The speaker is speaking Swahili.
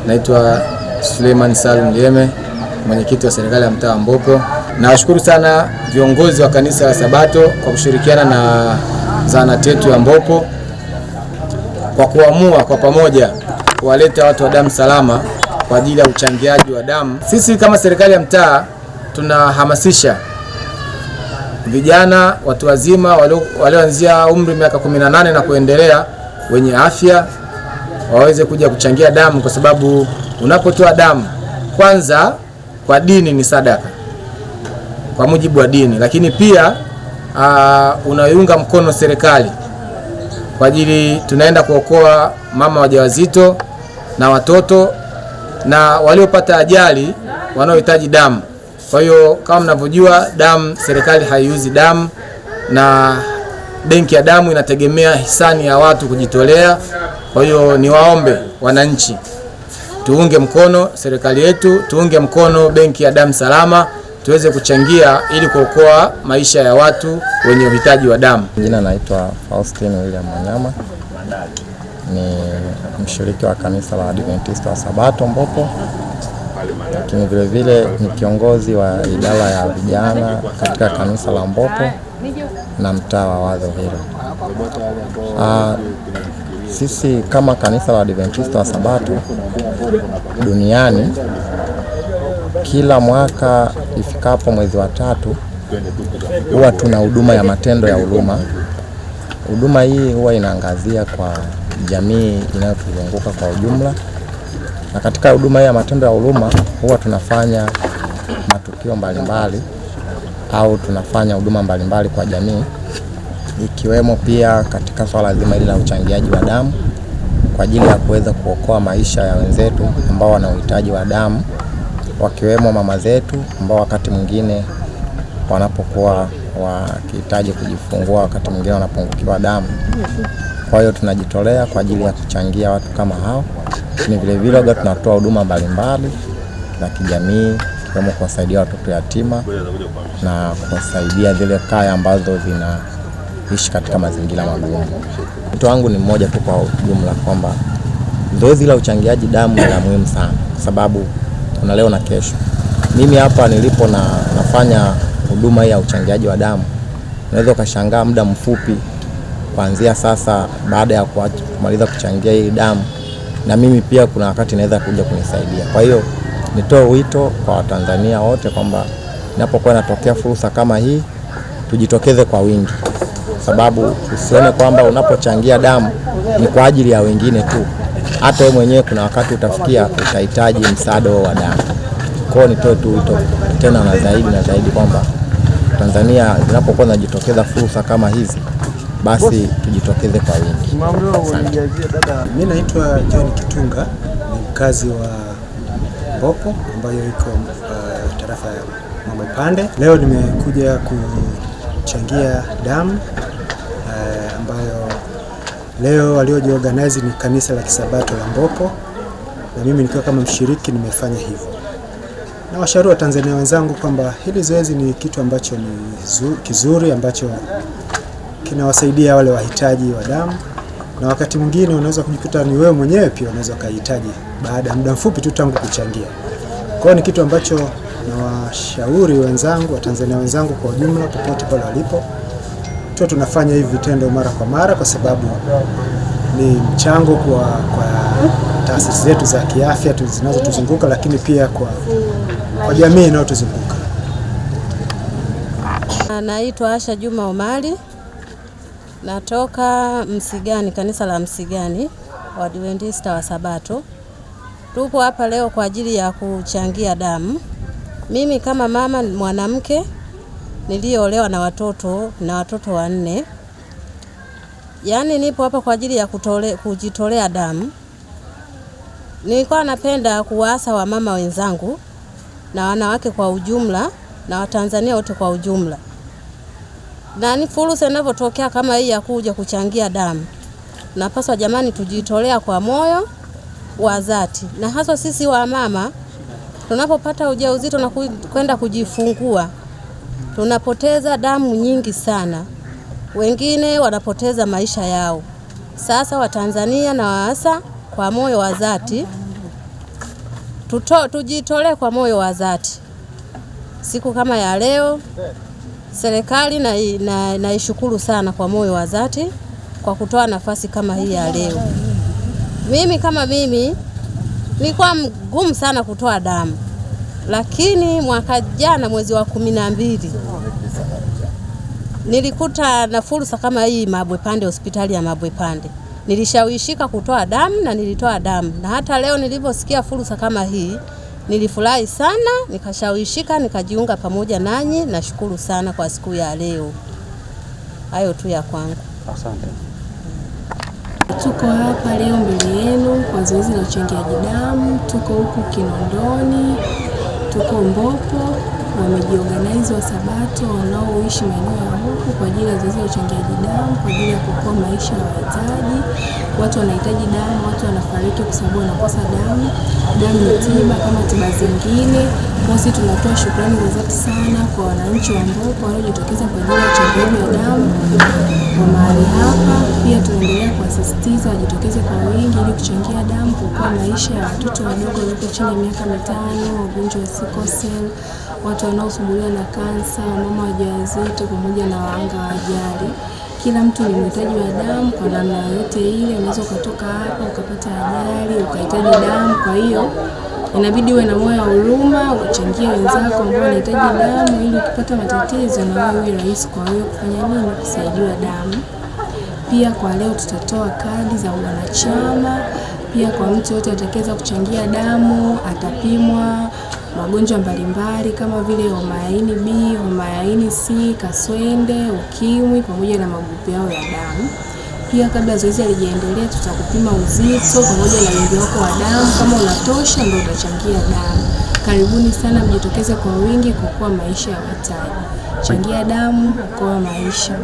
Naitwa Suleiman Salum Lieme, mwenyekiti wa serikali ya mtaa wa Mbopo. Nawashukuru sana viongozi wa kanisa la Sabato kwa kushirikiana na zahanati yetu ya Mbopo kwa kuamua kwa pamoja kuwaleta watu wa damu salama kwa ajili ya uchangiaji wa damu. Sisi kama serikali ya mtaa tunahamasisha vijana, watu wazima walioanzia umri miaka 18 na kuendelea wenye afya waweze kuja kuchangia damu, kwa sababu unapotoa damu kwanza kwa dini ni sadaka kwa mujibu wa dini, lakini pia unaiunga mkono serikali kwa ajili tunaenda kuokoa mama wajawazito na watoto na waliopata ajali wanaohitaji damu. Kwa hiyo kama mnavyojua, damu, serikali haiuzi damu na benki ya damu inategemea hisani ya watu kujitolea. Kwa hiyo niwaombe wananchi tuunge mkono serikali yetu, tuunge mkono benki ya damu salama, tuweze kuchangia ili kuokoa maisha ya watu wenye uhitaji wa damu. Jina naitwa Faustin William Manyama, ni mshiriki wa kanisa la Adventista wa Sabato Mbopo, lakini vile vile ni kiongozi wa idara ya vijana katika kanisa la Mbopo na mtaa wa Wazo Hilo. Sisi kama kanisa la Adventista wa Sabato duniani, kila mwaka ifikapo mwezi wa 3 huwa tuna huduma ya matendo ya huruma. Huduma hii huwa inaangazia kwa jamii inayotuzunguka kwa ujumla, na katika huduma hii ya matendo ya huruma huwa tunafanya matukio mbalimbali au tunafanya huduma mbalimbali kwa jamii, ikiwemo pia katika swala zima hili la uchangiaji wa damu kwa ajili ya kuweza kuokoa maisha ya wenzetu ambao wana uhitaji wa damu, wakiwemo mama zetu ambao wakati mwingine wanapokuwa wakihitaji kujifungua, wakati mwingine wanapungukiwa damu. Kwa hiyo tunajitolea kwa ajili ya kuchangia watu kama hao. Ni vile vile tunatoa huduma mbalimbali za kijamii, ikiwemo kuwasaidia watoto yatima na kuwasaidia zile kaya ambazo zinaishi katika mazingira magumu. Wito wangu ni mmoja tu kwa ujumla, kwamba zoezi la uchangiaji damu ni la muhimu sana, kwa sababu kuna leo na kesho. Mimi hapa nilipo nafanya huduma hii ya uchangiaji wa damu, unaweza ukashangaa muda mfupi kuanzia sasa, baada ya kumaliza kuchangia hii damu, na mimi pia kuna wakati naweza kuja kunisaidia. Kwa hiyo nitoe wito kwa Watanzania wote kwamba inapokuwa inatokea fursa kama hii, tujitokeze kwa wingi, sababu usione kwamba unapochangia damu ni kwa ajili ya wengine tu. Hata wewe mwenyewe kuna wakati utafikia utahitaji msaada wa damu. Kwa hiyo nitoe tu wito tena na zaidi kwamba Tanzania zinapokuwa zinajitokeza fursa kama hizi, basi tujitokeze kwa wingi. Mimi naitwa John Kitunga, ni mkazi wa Mbopo ambayo iko tarafa ya Mwamepande. Leo nimekuja kuchangia damu ambayo leo waliojiorganize ni kanisa la Kisabato la Mbopo, na mimi nikiwa kama mshiriki nimefanya hivyo. Na washauri wa Tanzania wenzangu kwamba hili zoezi ni kitu ambacho ni kizuri, ambacho kinawasaidia wale wahitaji wa damu, na wakati mwingine unaweza kujikuta ni wewe mwenyewe pia unaweza kuhitaji baada ya muda mfupi tu tangu kuchangia. Kwa hiyo ni kitu ambacho na washauri wenzangu, Watanzania wenzangu kwa ujumla, popote pale walipo, tunafanya hivi vitendo mara kwa mara, kwa sababu ni mchango kwa taasisi zetu za kiafya zinazotuzunguka, lakini pia kwa jamii inayotuzunguka. Naitwa Asha Juma Omari, natoka Msigani, kanisa la Msigani wa Adventista wa Sabato. Tupo hapa leo kwa ajili ya kuchangia damu. Mimi kama mama mwanamke niliolewa na watoto 4, yaani nipo hapa kwa ajili ya kujitolea damu. Nilikuwa napenda kuwaasa wamama wenzangu na wanawake kwa ujumla na Watanzania wote kwa ujumla, na ni fursa inapotokea kama hii ya kuja kuchangia damu, napaswa jamani tujitolea kwa moyo wa dhati, na hasa sisi wa mama tunapopata ujauzito na kwenda kujifungua tunapoteza damu nyingi sana, wengine wanapoteza maisha yao. Sasa Watanzania na waasa kwa moyo wa dhati tujitolee kwa moyo wa dhati. Siku kama ya leo, serikali naishukuru sana kwa moyo wa dhati kwa kutoa nafasi kama hii ya leo. Mimi nilikuwa mgumu sana kutoa damu, lakini mwaka jana mwezi wa 12 nilikuta na fursa kama hii Mabwepande, hospitali ya Mabwepande. Nilishawishika kutoa damu na nilitoa damu, na hata leo niliposikia fursa kama hii nilifurahi sana, nikashawishika, nikajiunga pamoja nanyi. Nashukuru sana kwa siku ya leo. Hayo tu ya kwangu. Asante. Tuko hapa leo mbele yenu kwa zoezi la uchangiaji damu. Tuko huku Kinondoni, tuko Mbopo, wamejiorganize wa Sabato wanaoishi maeneo ya huku kwa ajili ya zoezi la uchangiaji damu kwa ajili ya kuokoa maisha ya wahitaji. Watu wanahitaji damu, watu wanafariki kwa sababu wanakosa damu. Damu ni tiba kama tiba zingine. Sisi tunatoa shukrani za dhati sana kwa wananchi wa Mbopo waliojitokeza kwa ajili ya uchangiaji wa damu kwa mahali hapa. Pia tunaendelea kuwasisitiza wajitokeze kwa wingi ili kuchangia damu kuokoa maisha ya watoto wadogo walioko chini ya miaka 5, wagonjwa wa sickle cell, watu wanaosumbuliwa na kansa, mama wajawazito pamoja na wahanga wa ajali. Kila mtu ni mhitaji wa damu kwa namna yote ile. Unaweza ukatoka hapa ukapata ajali ukahitaji damu, kwa hiyo inabidi uwe na moyo wa huruma, uchangie wenzako ambao wanahitaji damu ili ukipata matatizo na wewe iwe rahisi kwa wewe kufanya nini, kusaidiwa damu. Pia kwa leo tutatoa kadi za wanachama. Pia kwa mtu yote atakayeweza kuchangia damu atapimwa magonjwa mbalimbali kama vile homa ya ini B, homa ya ini C, kaswende, ukimwi pamoja na magrupu yao ya damu. Pia kabla zoezi halijaendelea tutakupima uzito pamoja na wingi wako wa damu. Kama unatosha ndio utachangia damu. Karibuni sana, mjitokeze kwa wingi kuokoa maisha ya wahitaji. Changia damu, okoa maisha.